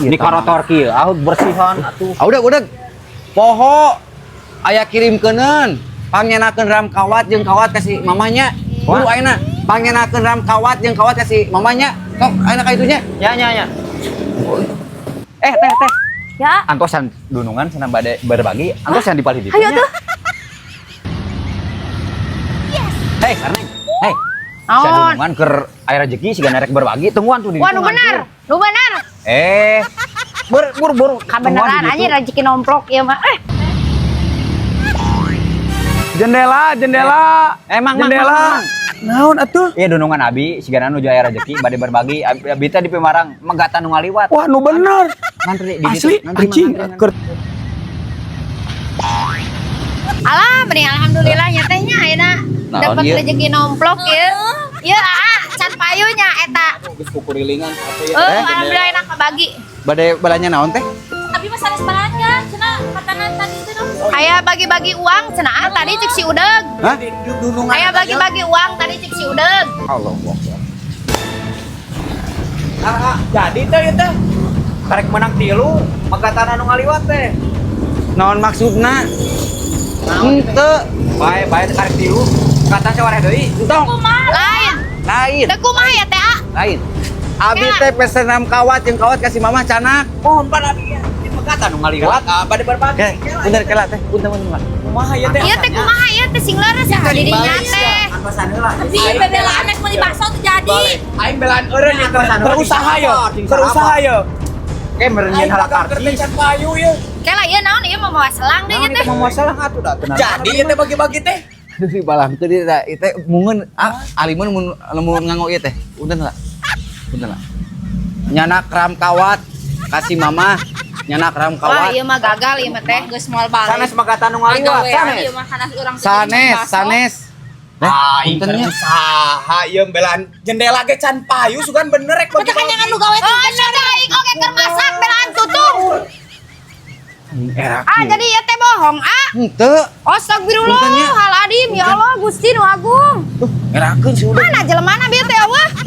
Ini karotor kieu, bersihan atuh. Udah. Poho aya kirimkeun. Pangenakeun ram kawat jeung kawat kasih mamanya. Buru ayeuna pangenakeun ram kawat jeung kawat kasih mamanya. Sok ayeuna ka itunya. Ya. Teh. Ya. Antosan dunungan sana bade berbagi, antosan dipalih di. Ayo tuh. Hei, Karneng. Hei. Naon? Sadunungan keur aya rezeki siga narek berbagi tungguan tuh di. Wah, nu bener. Buru. Kabeneran anjir rezeki nomplok ieu mah. Jendela. Mang. Naon atuh? Iya dunungan abi siga nuju aya rezeki bade berbagi. Abi teh di Pemarang megatan nu ngaliwat. Wah, nu bener. Ngantri di Asli, anjing. Alah, mending alhamdulillah nya tehnya ayeuna dapat rezeki nomplok ieu. Ieu can payunya eta. Geus kukurilingan apa ya? Alhamdulillah enak kabagi. Bade balanya naon teh? Abi mah sanes balanja, cenah katanan tadi itu dong. Aya bagi-bagi uang cenah tadi cek si Udeg. Hah? Dunungan. Aya bagi-bagi uang tadi cek si Udeg. Allahu Ah, jadi teh ieu teh. Karek menang tilu, megatan anu ngaliwat teh. Naon maksudna? Henteu. Bae karek tilu, megatan sawareh deui. Entong. Lain. Teu kumaha ya teh? Lain. Abi teh pesen ram kawat jeung kawat kasih mama canak. Pohon pan abi ya. Megatan anu ngaliwat, bade berbagi. Bener kela teh. Punten. Kumaha ya teh? Ieu teh kumaha ieu teh sing leres ya dirinya teh. Antosan heula. Abi bebelaan nek mau dibakso tuh jadi. Aing belaan eureun ya terusaha yo. Oke, merenyeun hala karcis. Payu ye. Kela ieu naon ieu mah selang deh ieu teh. Mau masalah atuh da. Jadi teh bagi-bagi teh. Aduh si balang teh dia teh mungeun alimun mun nganggo ieu teh. Punten lah. Nyanak ram kawat kasih mama. Nyanak ram Wah, kawat. ieu mah gagal ieu mah teh geus moal balik. Sanes megatan nu ngaliwat. Ieu mah sanes urang Sanes. Puntennya saha ieu belaan jendela ge can payu sugan bener rek Bocah kan jangan lu gawe tuh. Oh, nya aing oge keur masak belaan tutung. Jadi ieu teh bohong Henteu. Astagfirullahaladzim ya Allah Gusti nu Agung. Erakeun si udah. Mana jelemana bieu teh Allah?